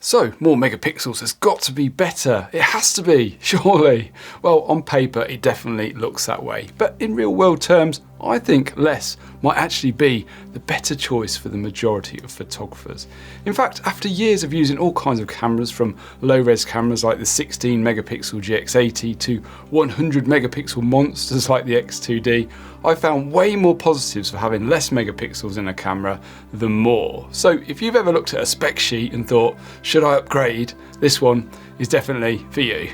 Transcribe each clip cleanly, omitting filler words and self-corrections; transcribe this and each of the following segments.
So, more megapixels has got to be better. It has to be, surely. Well, on paper, it definitely looks that way. But in real world terms, I think less might actually be the better choice for the majority of photographers. In fact, after years of using all kinds of cameras, from low-res cameras like the 16 megapixel GX80 to 100 megapixel monsters like the X2D, I found way more positives for having less megapixels in a camera than more. So if you've ever looked at a spec sheet and thought, should I upgrade? This one is definitely for you.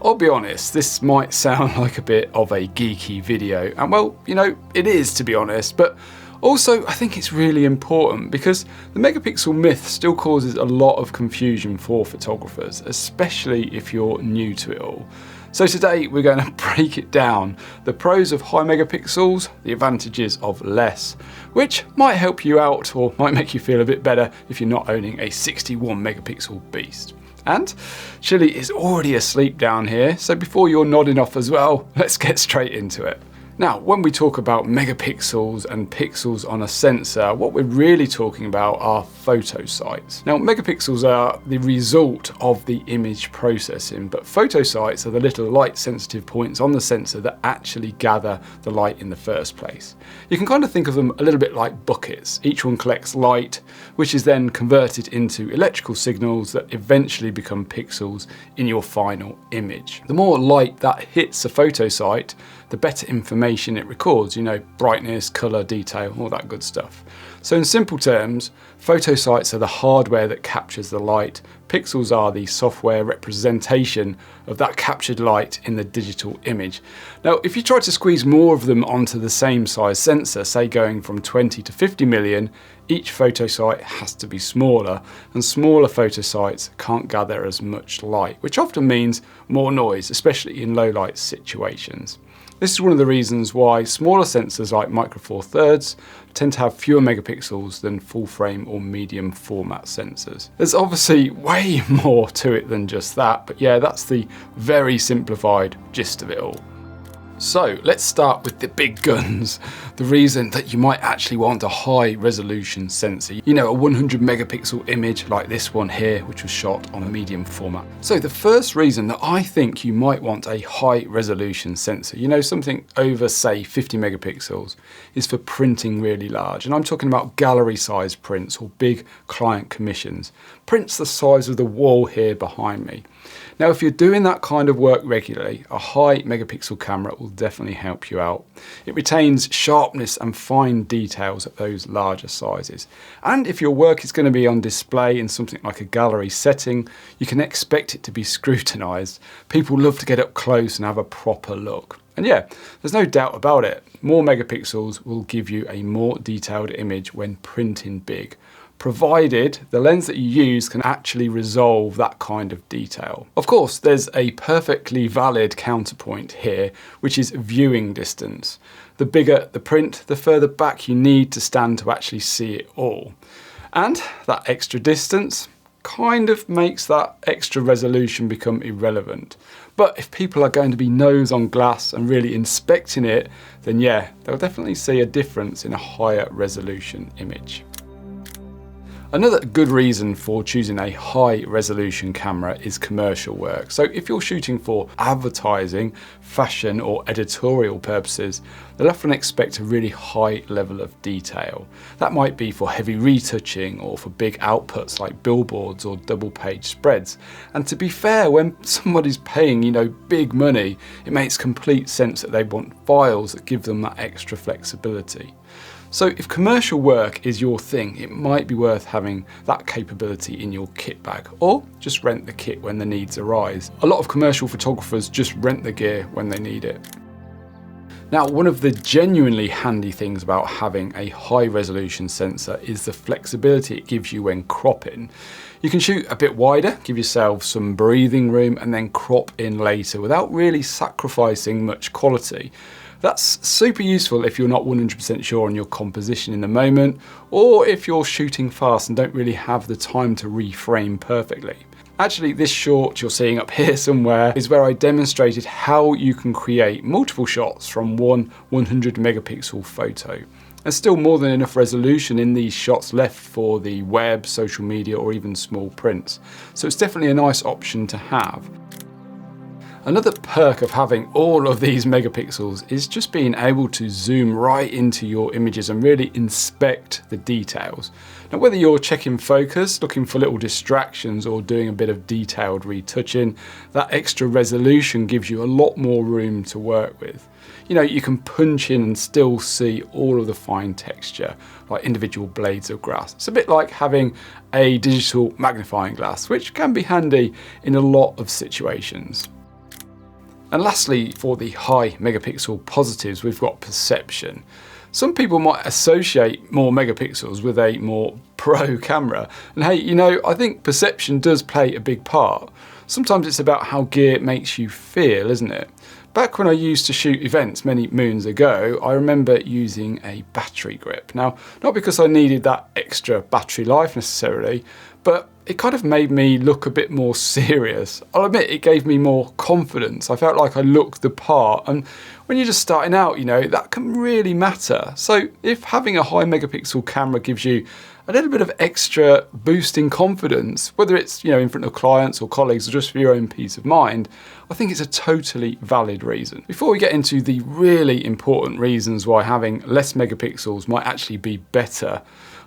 I'll be honest, this might sound like a bit of a geeky video, and well, you know, it is, to be honest, but also I think it's really important because the megapixel myth still causes a lot of confusion for photographers, especially if you're new to it all. So today we're going to break it down, the pros of high megapixels, the advantages of less, which might help you out or might make you feel a bit better if you're not owning a 61 megapixel beast. And Chili is already asleep down here, so before you're nodding off as well, let's get straight into it. Now, when we talk about megapixels and pixels on a sensor, what we're really talking about are photo sites. Now, megapixels are the result of the image processing, but photo sites are the little light sensitive points on the sensor that actually gather the light in the first place. You can kind of think of them a little bit like buckets. Each one collects light, which is then converted into electrical signals that eventually become pixels in your final image. The more light that hits a photo site, the better information it records, you know, brightness, color, detail, all that good stuff. So in simple terms, photo sites are the hardware that captures the light. Pixels are the software representation of that captured light in the digital image. Now, if you try to squeeze more of them onto the same size sensor, say going from 20 to 50 million, each photo site has to be smaller, and smaller photo sites can't gather as much light, which often means more noise, especially in low light situations. This is one of the reasons why smaller sensors like Micro Four Thirds tend to have fewer megapixels than full frame or medium format sensors. There's obviously way more to it than just that, but yeah, that's the very simplified gist of it all. So let's start with the big guns, the reason that you might actually want a high resolution sensor. You know, a 100 megapixel image like this one here, which was shot on a medium format. So the first reason that I think you might want a high resolution sensor, you know, something over say 50 megapixels, is for printing really large. And I'm talking about gallery size prints or big client commissions. Prints the size of the wall here behind me. Now, if you're doing that kind of work regularly, a high megapixel camera will definitely help you out. It retains sharpness and fine details at those larger sizes. And if your work is going to be on display in something like a gallery setting, you can expect it to be scrutinized. People love to get up close and have a proper look. And yeah, there's no doubt about it. More megapixels will give you a more detailed image when printing big, provided the lens that you use can actually resolve that kind of detail. Of course, there's a perfectly valid counterpoint here, which is viewing distance. The bigger the print, the further back you need to stand to actually see it all. And that extra distance kind of makes that extra resolution become irrelevant. But if people are going to be nose on glass and really inspecting it, then yeah, they'll definitely see a difference in a higher resolution image. Another good reason for choosing a high resolution camera is commercial work. So if you're shooting for advertising, fashion or editorial purposes, they'll often expect a really high level of detail. That might be for heavy retouching or for big outputs like billboards or double page spreads. And to be fair, when somebody's paying, you know, big money, it makes complete sense that they want files that give them that extra flexibility. So if commercial work is your thing, it might be worth having that capability in your kit bag, or just rent the kit when the needs arise. A lot of commercial photographers just rent the gear when they need it. Now, one of the genuinely handy things about having a high resolution sensor is the flexibility it gives you when cropping. You can shoot a bit wider, give yourself some breathing room, and then crop in later without really sacrificing much quality. That's super useful if you're not 100% sure on your composition in the moment, or if you're shooting fast and don't really have the time to reframe perfectly. Actually, this short you're seeing up here somewhere is where I demonstrated how you can create multiple shots from one 100 megapixel photo. There's still more than enough resolution in these shots left for the web, social media, or even small prints. So it's definitely a nice option to have. Another perk of having all of these megapixels is just being able to zoom right into your images and really inspect the details. Now, whether you're checking focus, looking for little distractions, or doing a bit of detailed retouching, that extra resolution gives you a lot more room to work with. You know, you can punch in and still see all of the fine texture, like individual blades of grass. It's a bit like having a digital magnifying glass, which can be handy in a lot of situations. And lastly, for the high megapixel positives, we've got perception. Some people might associate more megapixels with a more pro camera. And hey, you know, I think perception does play a big part. Sometimes it's about how gear makes you feel, isn't it? Back when I used to shoot events many moons ago, I remember using a battery grip. Now, not because I needed that extra battery life necessarily, but it kind of made me look a bit more serious. I'll admit it gave me more confidence. I felt like I looked the part, and when you're just starting out, you know, that can really matter. So if having a high megapixel camera gives you a little bit of extra boost in confidence, whether it's, you know, in front of clients or colleagues or just for your own peace of mind, I think it's a totally valid reason. Before we get into the really important reasons why having less megapixels might actually be better,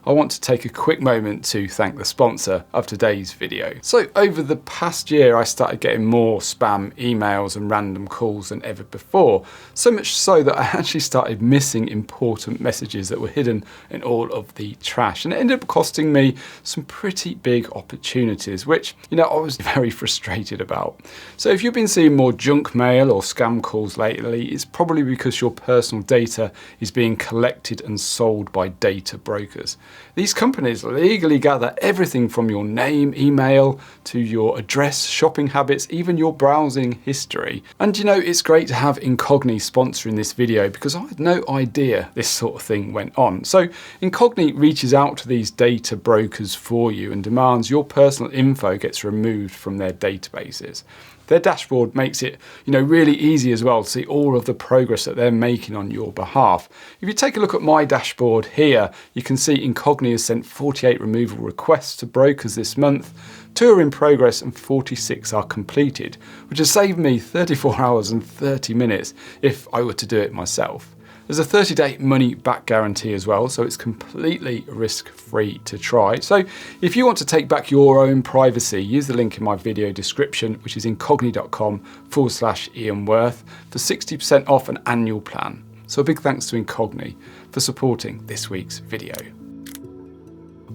I want to take a quick moment to thank the sponsor of today's video. So over the past year, I started getting more spam emails and random calls than ever before. So much so that I actually started missing important messages that were hidden in all of the trash. And it ended up costing me some pretty big opportunities, which, you know, I was very frustrated about. So if you've been seeing more junk mail or scam calls lately, it's probably because your personal data is being collected and sold by data brokers. These companies legally gather everything from your name, email, to your address, shopping habits, even your browsing history. And you know, it's great to have Incogni sponsoring this video because I had no idea this sort of thing went on. So Incogni reaches out to these data brokers for you and demands your personal info gets removed from their databases. Their dashboard makes it, you know, really easy as well to see all of the progress that they're making on your behalf. If you take a look at my dashboard here, you can see Incogni has sent 48 removal requests to brokers this month, 2 are in progress and 46 are completed, which has saved me 34 hours and 30 minutes if I were to do it myself. There's a 30-day money-back guarantee as well, so it's completely risk-free to try. So if you want to take back your own privacy, use the link in my video description, which is incogni.com/Ian Worth, for 60% off an annual plan. So a big thanks to Incogni for supporting this week's video.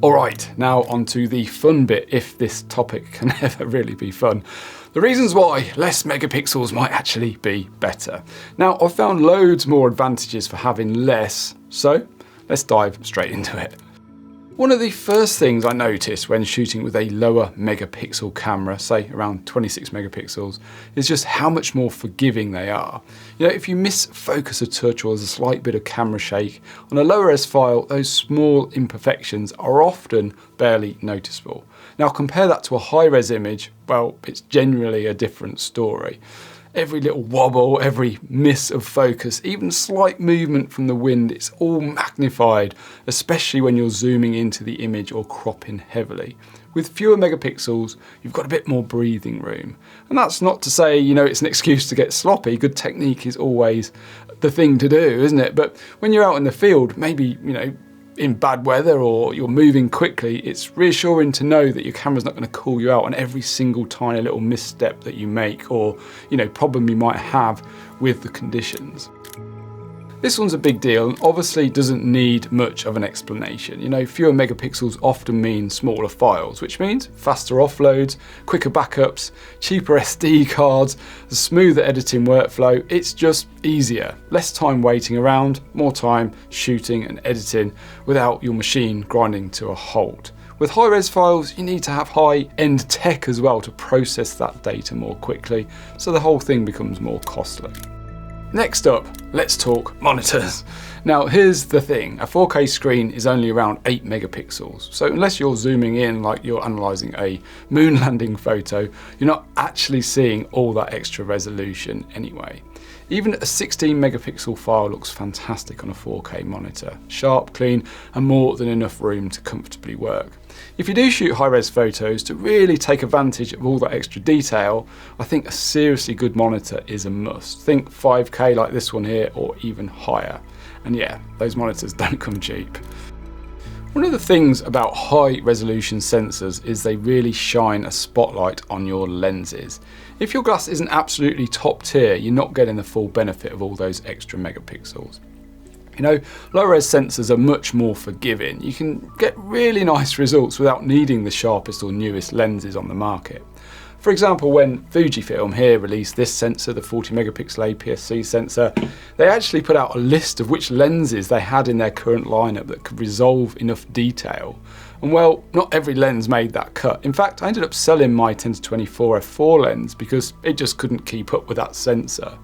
All right, now on to the fun bit, if this topic can ever really be fun. The reasons why less megapixels might actually be better. Now, I've found loads more advantages for having less, so let's dive straight into it. One of the first things I noticed when shooting with a lower megapixel camera, say around 26 megapixels, is just how much more forgiving they are. You know, if you miss focus a touch or there's a slight bit of camera shake, on a lower res file, those small imperfections are often barely noticeable. Now compare that to a high-res image, well, it's generally a different story. Every little wobble, every miss of focus, even slight movement from the wind, it's all magnified, especially when you're zooming into the image or cropping heavily. With fewer megapixels, you've got a bit more breathing room. And that's not to say, you know, it's an excuse to get sloppy. Good technique is always the thing to do, isn't it? But when you're out in the field, maybe, you know, in bad weather or you're moving quickly, it's reassuring to know that your camera's not going to call you out on every single tiny little misstep that you make or, you know, problem you might have with the conditions. This one's a big deal and obviously doesn't need much of an explanation. You know, fewer megapixels often mean smaller files, which means faster offloads, quicker backups, cheaper SD cards, a smoother editing workflow. It's just easier. Less time waiting around, more time shooting and editing without your machine grinding to a halt. With high-res files, you need to have high-end tech as well to process that data more quickly, so the whole thing becomes more costly. Next up, let's talk monitors. Now here's the thing, a 4K screen is only around 8 megapixels, so unless you're zooming in like you're analysing a moon landing photo, you're not actually seeing all that extra resolution anyway. Even a 16 megapixel file looks fantastic on a 4K monitor. Sharp, clean, and more than enough room to comfortably work. If you do shoot high-res photos to really take advantage of all that extra detail, I think a seriously good monitor is a must. Think 5K like this one here, or even higher. And yeah, those monitors don't come cheap. One of the things about high resolution sensors is they really shine a spotlight on your lenses. If your glass isn't absolutely top tier, you're not getting the full benefit of all those extra megapixels. You know, low-res sensors are much more forgiving. You can get really nice results without needing the sharpest or newest lenses on the market. For example, when Fujifilm here released this sensor, the 40 megapixel APS-C sensor, they actually put out a list of which lenses they had in their current lineup that could resolve enough detail. And well, not every lens made that cut. In fact, I ended up selling my 10-24 f4 lens because it just couldn't keep up with that sensor.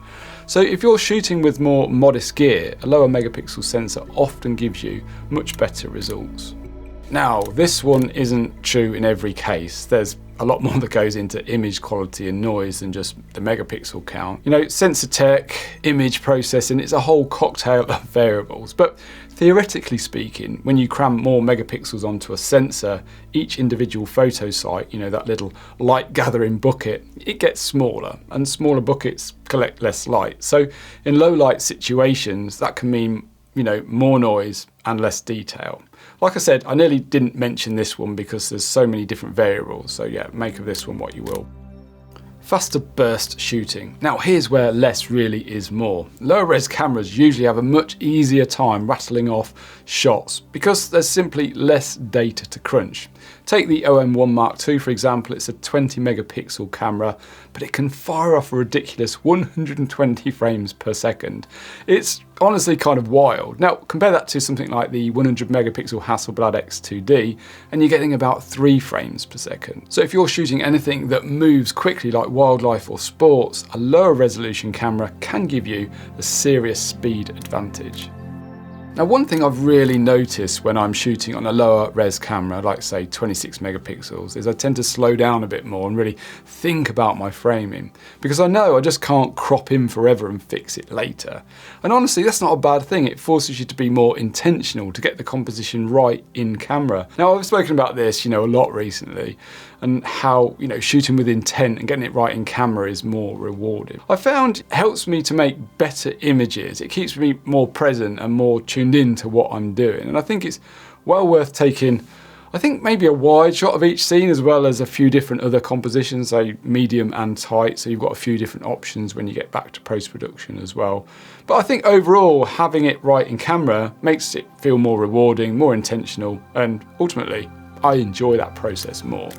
So if you're shooting with more modest gear, a lower megapixel sensor often gives you much better results. Now, this one isn't true in every case. There's a lot more that goes into image quality and noise than just the megapixel count. You know, sensor tech, image processing, it's a whole cocktail of variables. But theoretically speaking, when you cram more megapixels onto a sensor, each individual photo site, you know, that little light gathering bucket, it gets smaller, and smaller buckets collect less light. So in low light situations, that can mean, you know, more noise and less detail. Like I said, I nearly didn't mention this one because there's so many different variables, so yeah, make of this one what you will. Faster burst shooting. Now here's where less really is more. Lower res cameras usually have a much easier time rattling off shots because there's simply less data to crunch. Take the OM1 Mark II for example, it's a 20 megapixel camera, but it can fire off a ridiculous 120 frames per second. It's honestly kind of wild. Now compare that to something like the 100 megapixel Hasselblad X2D and you're getting about 3 frames per second. So if you're shooting anything that moves quickly like wildlife or sports, a lower resolution camera can give you a serious speed advantage. Now one thing I've really noticed when I'm shooting on a lower res camera, like say 26 megapixels, is I tend to slow down a bit more and really think about my framing, because I know I just can't crop in forever and fix it later. And honestly, that's not a bad thing. It forces you to be more intentional, to get the composition right in camera. Now I've spoken about this, you know, a lot recently, and how, you know, shooting with intent and getting it right in camera is more rewarding. I found it helps me to make better images. It keeps me more present and more tuned into what I'm doing. And I think it's well worth taking, I think maybe a wide shot of each scene as well as a few different other compositions, say medium and tight. So you've got a few different options when you get back to post-production as well. But I think overall having it right in camera makes it feel more rewarding, more intentional, and ultimately I enjoy that process more.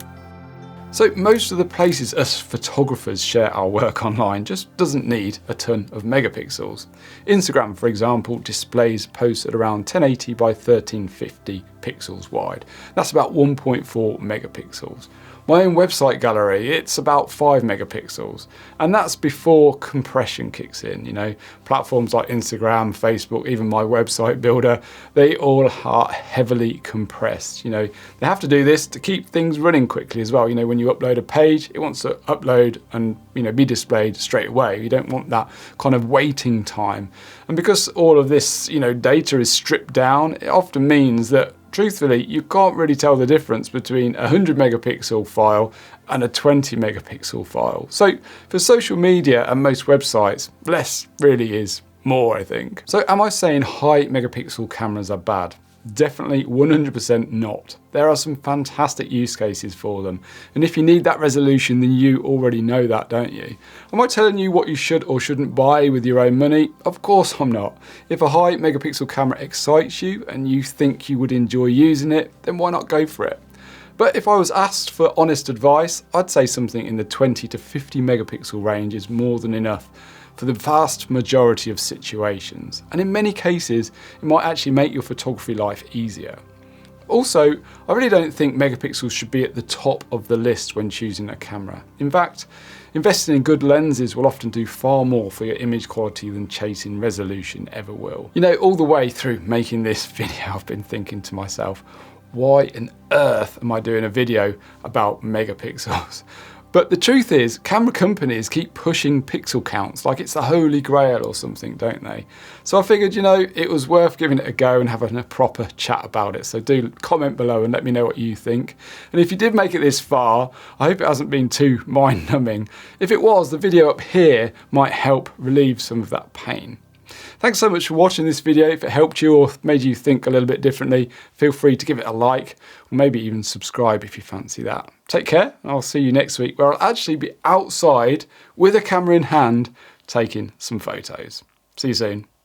So most of the places us photographers share our work online just doesn't need a ton of megapixels. Instagram, for example, displays posts at around 1080 by 1350 pixels wide. That's about 1.4 megapixels. My own website gallery, it's about 5 megapixels, and that's before compression kicks in. You know, platforms like Instagram, Facebook, even my website builder, they all are heavily compressed. You know, they have to do this to keep things running quickly as well. You know, when you upload a page, it wants to upload and, you know, be displayed straight away. You don't want that kind of waiting time. And because all of this, you know, data is stripped down, it often means that truthfully, you can't really tell the difference between a 100 megapixel file and a 20 megapixel file. So for social media and most websites, less really is more, I think. So am I saying high megapixel cameras are bad? Definitely 100% not. There are some fantastic use cases for them. And if you need that resolution, then you already know that, don't you? Am I telling you what you should or shouldn't buy with your own money? Of course I'm not. If a high megapixel camera excites you and you think you would enjoy using it, then why not go for it? But if I was asked for honest advice, I'd say something in the 20 to 50 megapixel range is more than enough for the vast majority of situations. And in many cases, it might actually make your photography life easier. Also, I really don't think megapixels should be at the top of the list when choosing a camera. In fact, investing in good lenses will often do far more for your image quality than chasing resolution ever will. You know, all the way through making this video, I've been thinking to myself, why on earth am I doing a video about megapixels? But the truth is, camera companies keep pushing pixel counts like it's the holy grail or something, don't they? So I figured, you know, it was worth giving it a go and having a proper chat about it. So do comment below and let me know what you think. And if you did make it this far, I hope it hasn't been too mind-numbing. If it was, the video up here might help relieve some of that pain. Thanks so much for watching this video. If it helped you or made you think a little bit differently, feel free to give it a like or maybe even subscribe if you fancy that. Take care, and I'll see you next week where I'll actually be outside with a camera in hand taking some photos. See you soon.